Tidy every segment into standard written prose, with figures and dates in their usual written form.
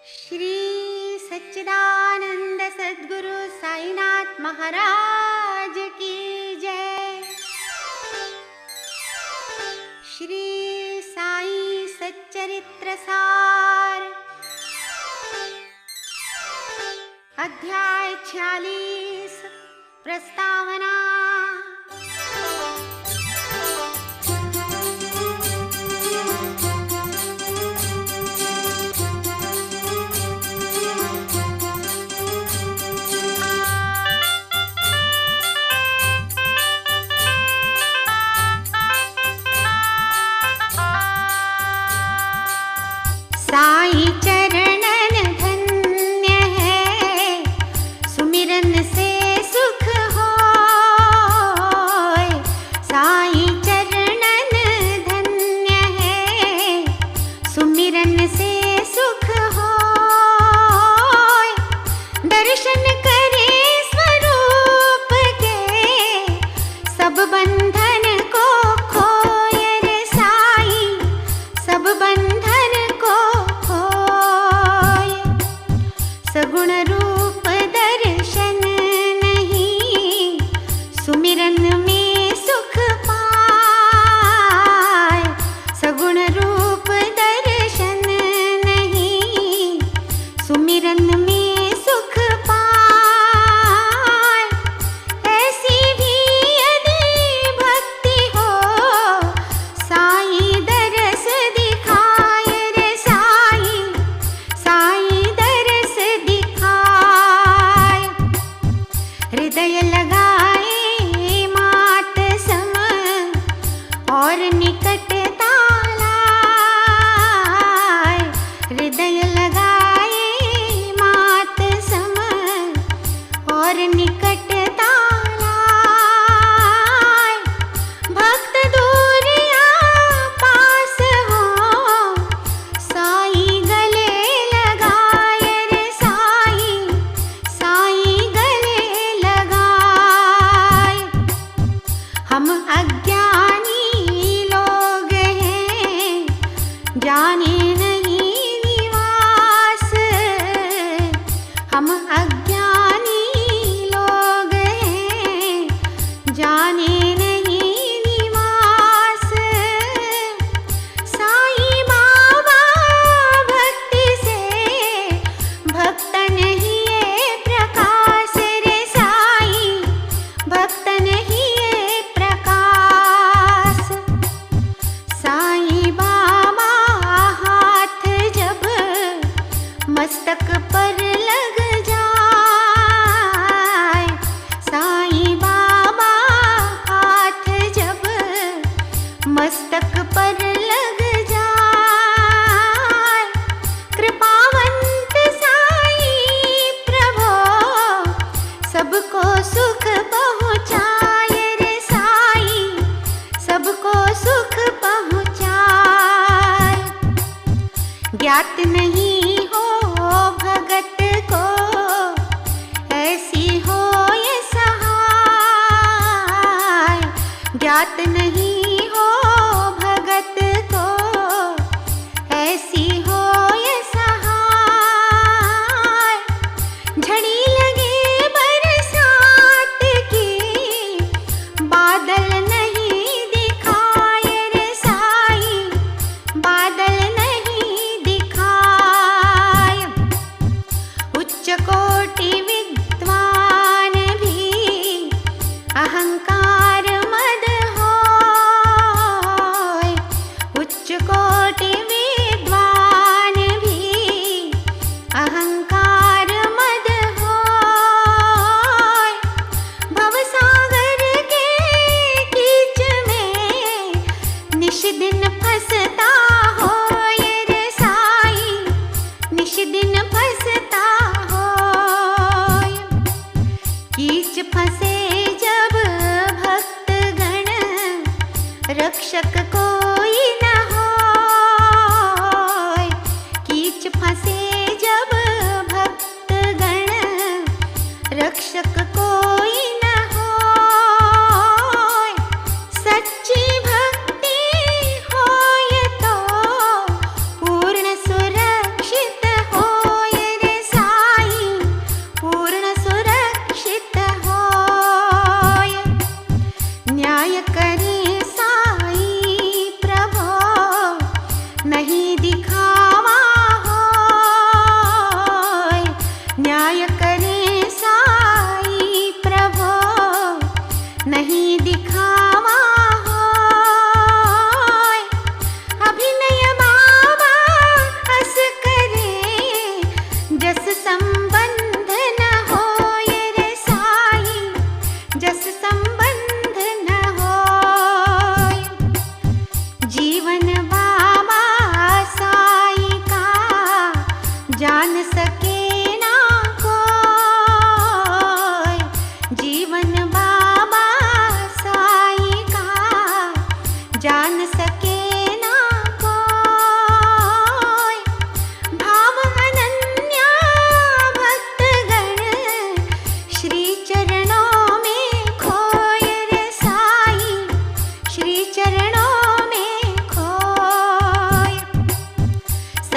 श्री सच्चिदानंद सद्गुरु साईनाथ महाराज की जय। श्री साई सच्चरित्र सार अध्याय 46 प्रस्तावना। साई चरणन धन्य है, सुमिरन से सुख होय। साई चरणन धन्य है, सुमिरन से सुख होय। दर्शन करे स्वरूप के, सब बंधन को खोय रे साई, सब बंधन सगुण रूप दर्शन नहीं, सुमिरन में सुख पाए। सगुण रूप दर्शन नहीं, सुमिरन में सुख पाए। ऐसी भी यदि भक्ति हो, साई दरस दिखाए रे साई, साई हृदय लगाए मात सम और निकटता लाए। हृदय लगाए मात सम और निकटता लाए। भक्त दूर या पास हो, साई गले लगाए रे साई, साई हम अज्ञानी लोग हैं, जाने नहीं निवास। हम अज्ञानी लोग हैं, जाने नहीं निवास। साई बाबा भक्ति से भक्तन ही प्रकाश रे साई, भक्तन ही साई बाबा हाथ जब मस्तक पर लग जाए। साई बाबा हाथ जब मस्तक पर लग जाए। कृपावंत साई प्रभो सबको सुख पहुँचाए रे साई, सबको सुख पहुँचाए। ज्ञात नहीं हो भगत को, ऐसी हो ये सहाय। ज्ञात नहीं हो भगत को, ऐसी हो ये सहाय। झड़ी लगे बरसात की, बादल नहीं दिखाए रे साई, बादल नहीं दिखाए। उच्च कोटि विद्वान भी अहंकार मद हो,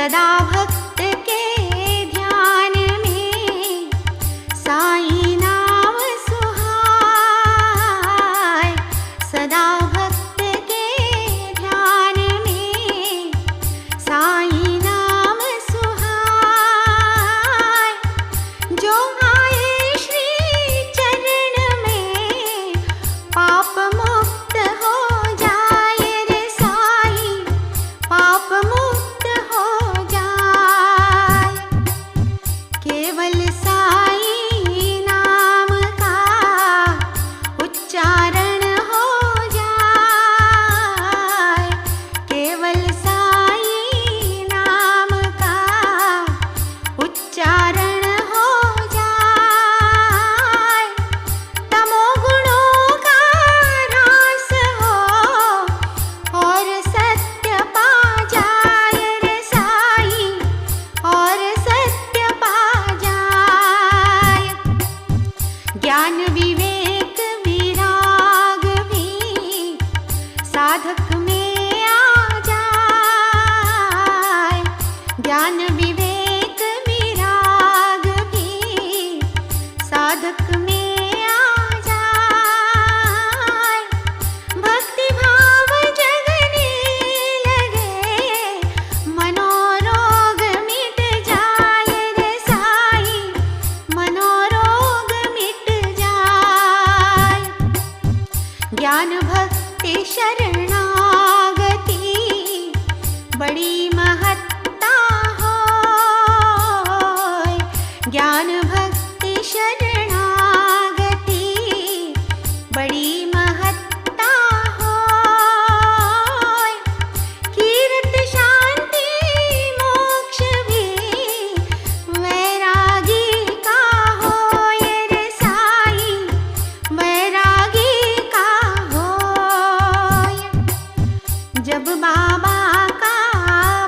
सदा भक्त के ध्यान में साईं नाम सुहाए। सदा भक्त के ध्यान में साईं नाम सुहाए। जो आए श्री चरण में पाप मुक्त हो जाए रे साईं, पाप मुक्त हो जाए। केवल साईं नाम का उच्चारण हो जाए। केवल साईं नाम का उच्चारण हो जाए। तमोगुणों का नाश हो और सत्य पा जाए रे साईं, और सत्य पा जाए। ज्ञान विवेक विराग भी साधक में आ जाए। ज्ञान विवेक विराग भी साधक में आ जाए। भक्ति भाव जगने लगे, मनोरोग मिट जाए रे साईं, मनोरोग मिट जाए। ज्ञान भक्ति शरणागति बड़ी महत्ता होय। ज्ञान भक्ति शरणागति बड़ी महत्ता होय। कीर्त शांति मोक्ष भी वैरागी का होय रे साईं, वैरागी का होय। जब बाबा का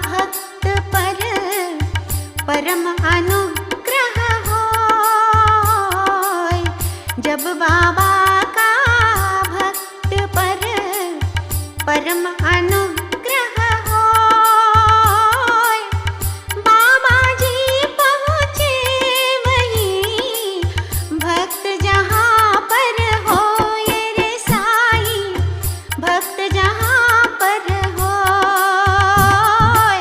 भक्त पर परम अनुग्रह होय। जब बाबा का भक्त पर परम अनुग्रह होय। बाबा जी पहुँचे वहीं भक्त जहाँ पर होय रे साईं, भक्त जहाँ पर होय,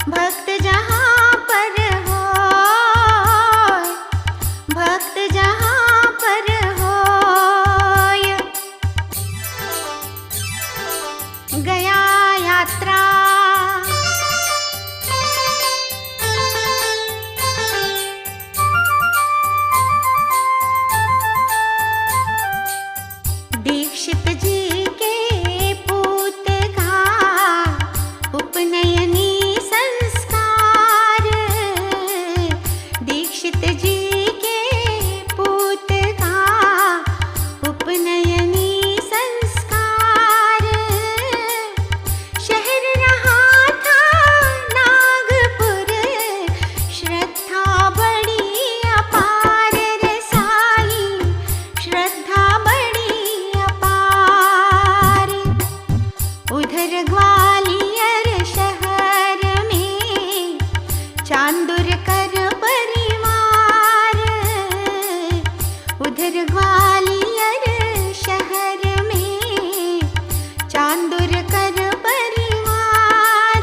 भक्त जहाँ पर होय, भक्त जहाँ पर होय। गया यात्रा दीक्षित जी के पूत का उपनयनी संस्कार। दीक्षित जी के पूत का उपनयनी संस्कार। शहर रहा था नागपुर, श्रद्धा बड़ी अपार रे साईं, श्रद्धा बड़ी अपार। उधर ग्वालियर शहर में चांदुर कर परिवार। उधर ग्वालियर शहर में चांदुर कर परिवार।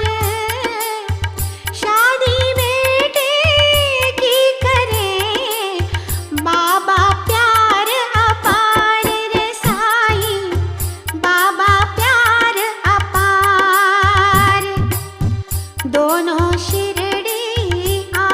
शादी बेटे की करें बाबा प्यार अपार रे साईं, बाबा प्यार अपार। दोनों शिरडी आ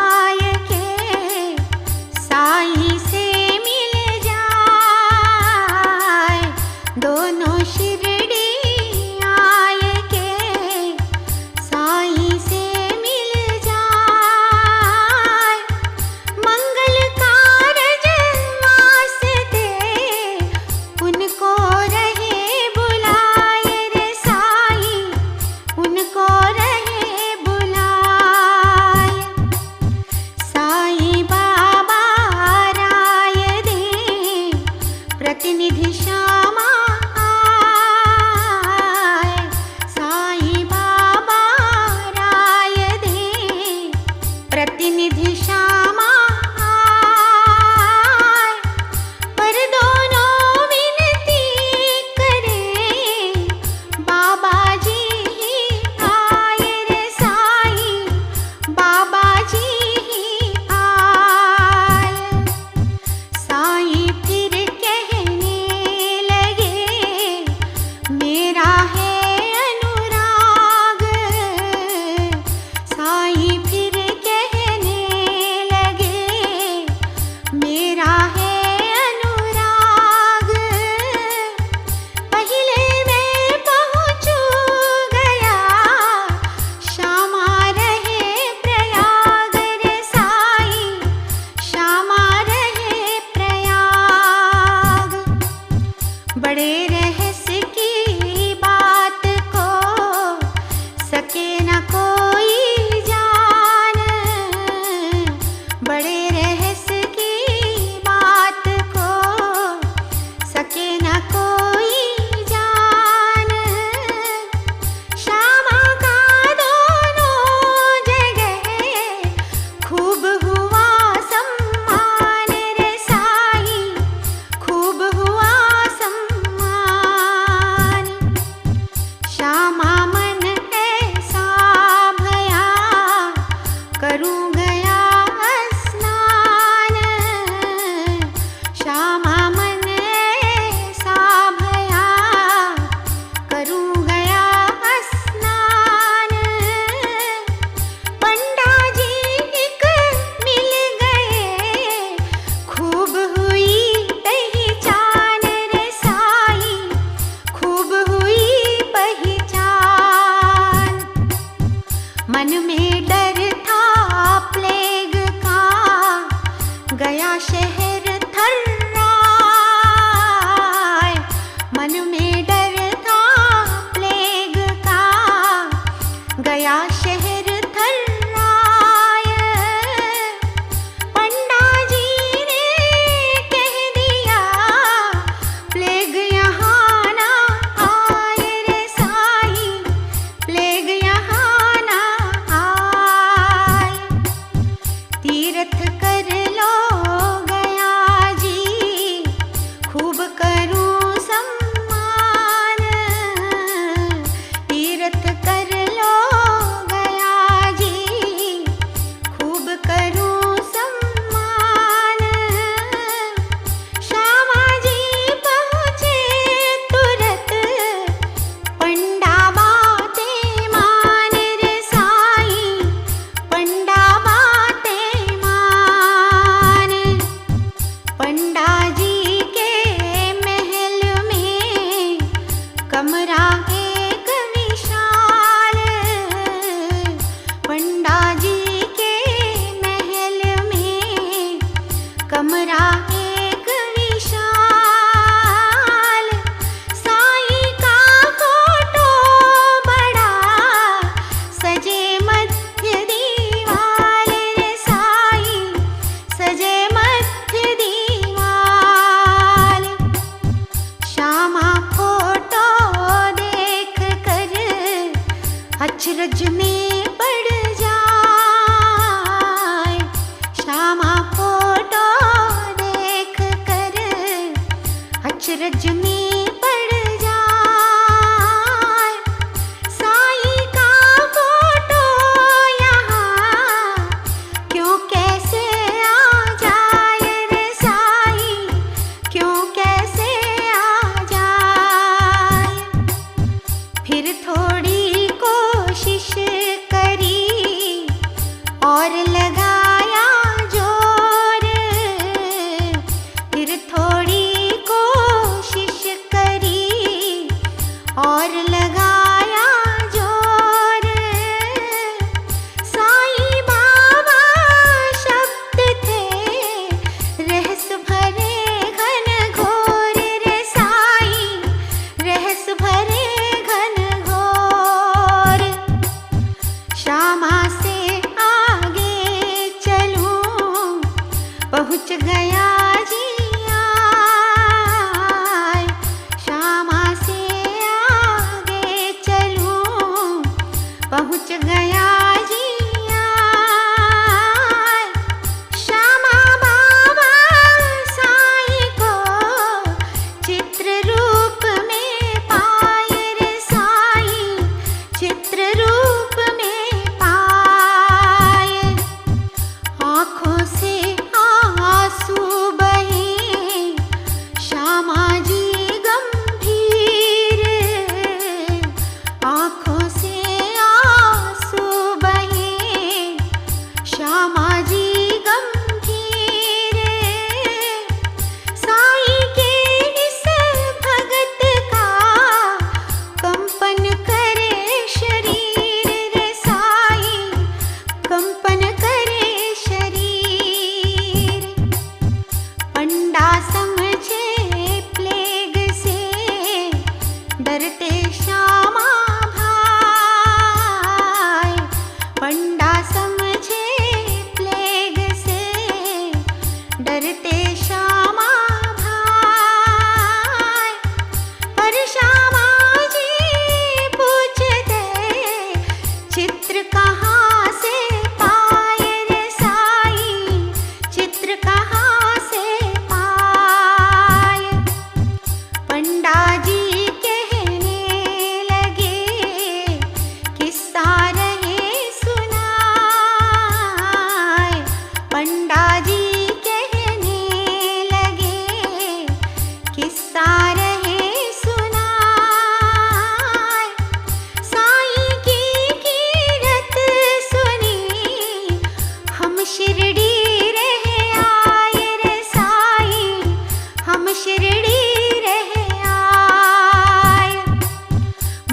रज में पड़ जाए, साईं का फोटो यहाँ क्यों कैसे आ जाए रे साईं, क्यों कैसे आ जाए। फिर थोड़ी कोशिश करी और लगाया जोर, फिर थोड़ी कोशिश करी और लगाया जोर। साईं बाबा शब्द थे रहस भरे घन घोर रे साईं, रहस भरे घन घोर। श्यामा से आगे चलूं पहुँच गया जी आय, श्यामा से आगे चलूं पहुँच गया जी आय। श्यामा बाबा साईं को चित्र रूप में पाए रे साईं, चित्र रूप में पाए। आँखों से आंसू बहे श्यामा जी गंभीर, आँखों से आंसू बहे श्यामा जी गंभीर। साईं के इस भगत का कंपन करे शरीर रे साईं, कंपन करे शरीर। पंडा समझे प्लेग से डरते श्यामा भाई, पंडा समझे प्लेग से डरते श्यामा भाई। पर श्यामा जी पूछते चित्र कहाँ से पाए रे साईं, चित्र कहाँ से पाए। पंडा जी कहने लगे किस्सा रहे सुनाए, पंडा जी कहने लगे किस्सा रहे सुनाए। साईं की कीरत सुनी हम शिरडी रह आए रे साईं, हम शिरडी रह आए।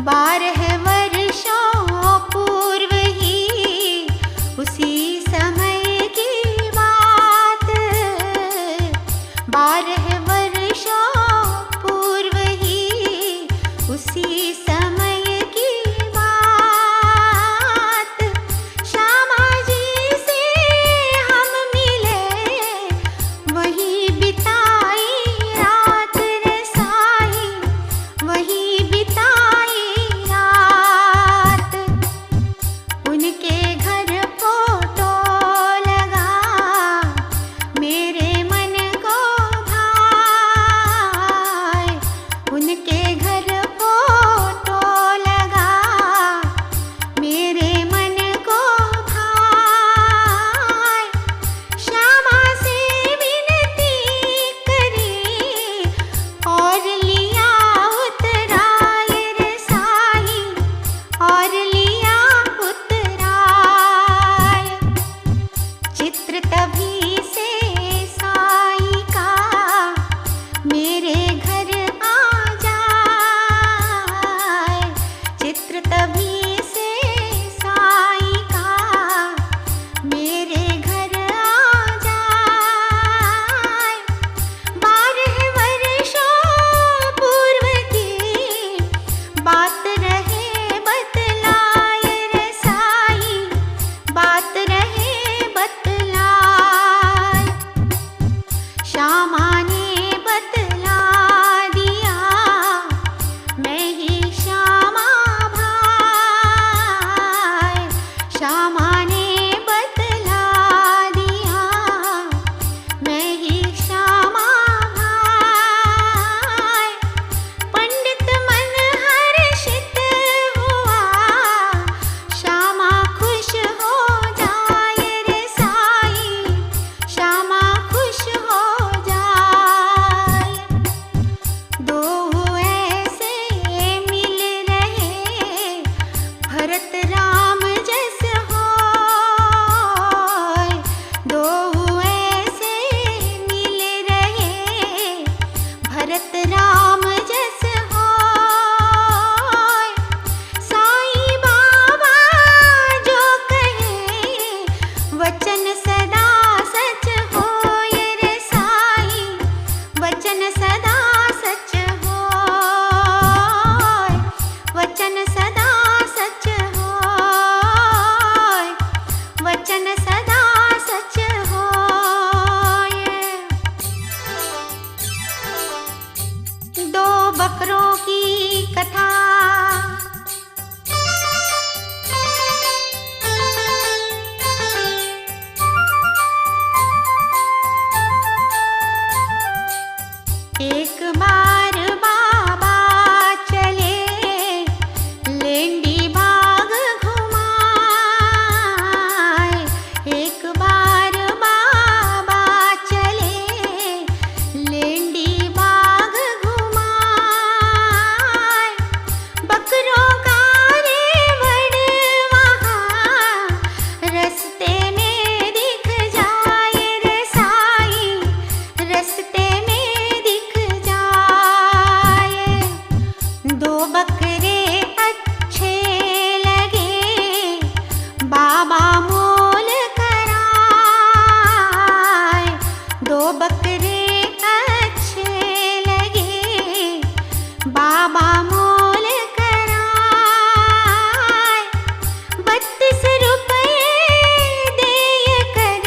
12 वर्षों पूर्व ही उसी समय की बात, 12 वर्षों पूर्व ही उसी समय की बात। श्यामा जी से हम वचन सदा सच होय रे साईं, वचन सदा सच होय, वचन सदा सच होय, वचन सदा सच होय। दो बकरों की कथा। एक बार बाबा चले लेंडी बाग घुमाए, एक बार बाबा चले लेंडी बाग घुमाए। बकरों का रेवड़ वहाँ रस्ते में दिख जाए रे साईं, रस्ते में दो बकरे अच्छे लगे बाबा मोल कराए, दो बकरे अच्छे लगे बाबा मोल कराए। 32 रुपए दे कर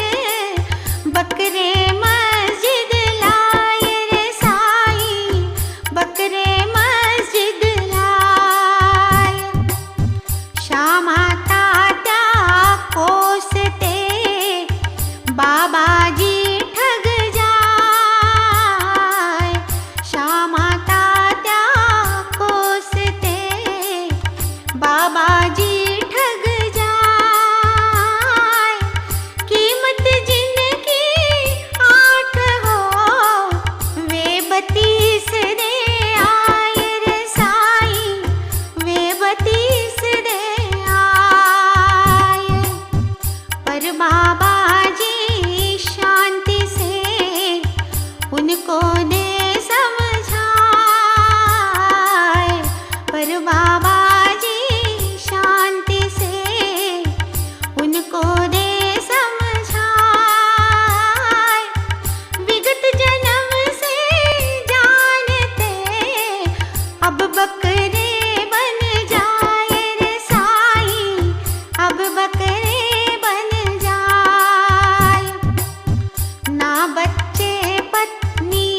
बकरे मस्जिद लाए रे साईं, बकरे बाबाजी ठग जाए, श्यामा तात्या कोसते बाबाजी ठग जाए। कीमत जिनकी 8 हो वे 32 दे आए रे साईं, वे 32 दे आए। पर बाबा शांति से उनको ने समझाए, पर बाबा जी शांति से उनको ने समझाए। विगत जन्म से जानते अब बकरे बन जाए रे साईं, अब बकरे बन जाए। ना बच्चे पत्नी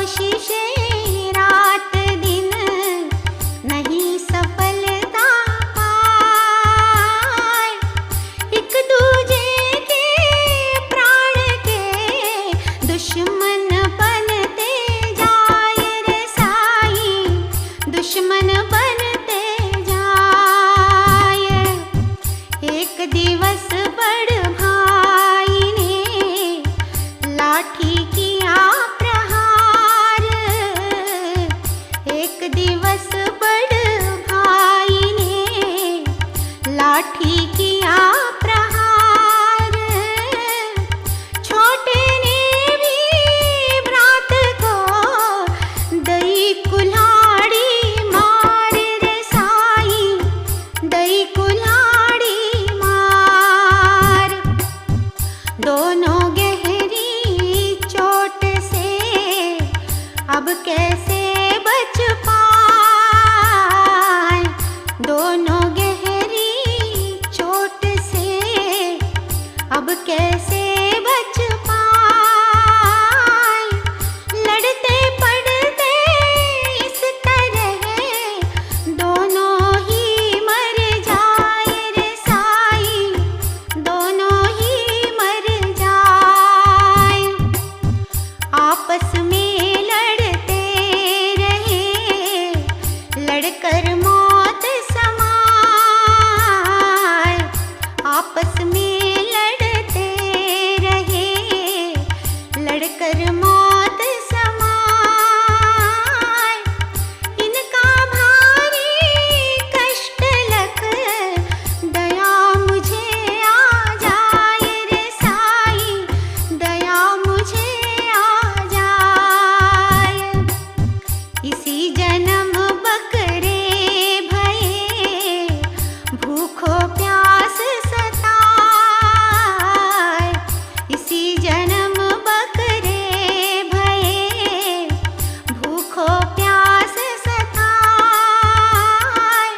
कोशिशें रात दिन नहीं सफलता पाए। एक दूजे के प्राण के दुश्मन बनते जाए रे साईं, दुश्मन बनते जाए। एक दिवस बड़ भाई ने लाठी किया प्रहार। एक दिवस बड़ भाई ने लाठी किया प्रहार। छोटे ने भी भ्रात को दई कुल्हाड़ी मार रे साईं, दई कुल्हाड़ी मार। दोनों गहरी चोट से अब कैसे बच पाए। दोनों गहरी चोट से अब कैसे बच पाए। लड़ते पड़ते इस तरह दोनों ही मर जाए रे साईं, दोनों ही मर जाए। आपस में लड़ते रहे, लड़कर मौत समाए। आपस में लड़ते रहे, लड़कर मौत समाए। इनका भारी कष्ट लख दया मुझे आ जाए रे साईं, दया मुझे आ जाए। इसी जन्म बकरे भये भूखो प्यास सताए। इसी जन्म बकरे भये भूखो प्यास सताए।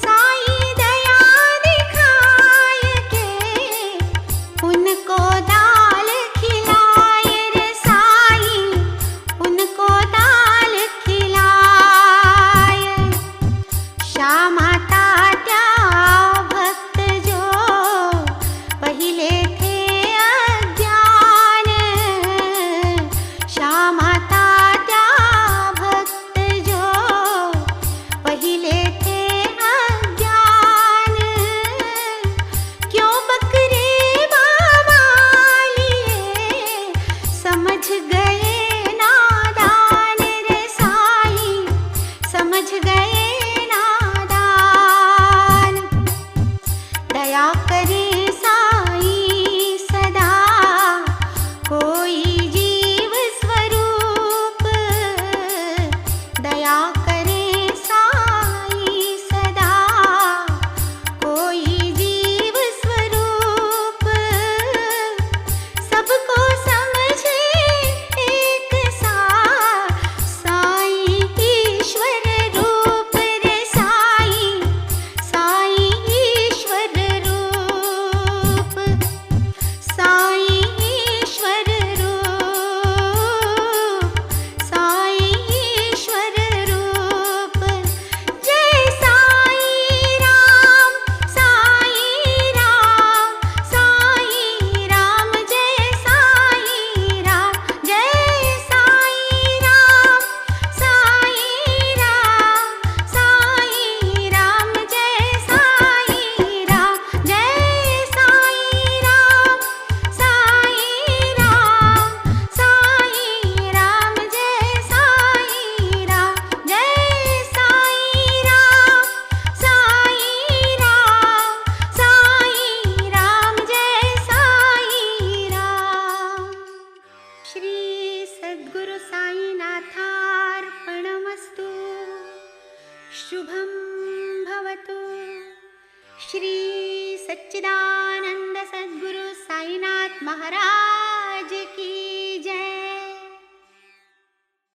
साईं दया दिखाए के उनको दाल खिलाए रे साईं, उनको दाल खिलाए। श्यामा तात्या भक्त जो पहिले थे अज्ञान। श्यामा तात्या भक्त जो पहिले थे अज्ञान। क्यों बकरे बाबा लिए समझ गए नादान रे साईं, समझ गए नादान। दया करे साईं सदा कोई जीव स्वरूप। दया करे साईं सदा कोई जीव स्वरूप। सबको समझे एक सा साईं ईश्वर रूप रे साईं, साईं ईश्वर रूप, साईं ईश्वर रूप, साईं ईश्वर रूप। जय साईं राम, साईं राम, साईं राम। जय साईं राम, जय साईं राम, साईं राम, साईं राम। जय साईं राम, जय साईं राम, साईं राम, साईं राम। जय साईं राम, जय साईं राम, साईं राम, साईं राम। जय साईं राम। श्री सद्गुरु साईनाथार्पणमस्तु। शुभं भवतु। श्री सच्चिदानंद सद्गुरु साईनाथ महाराज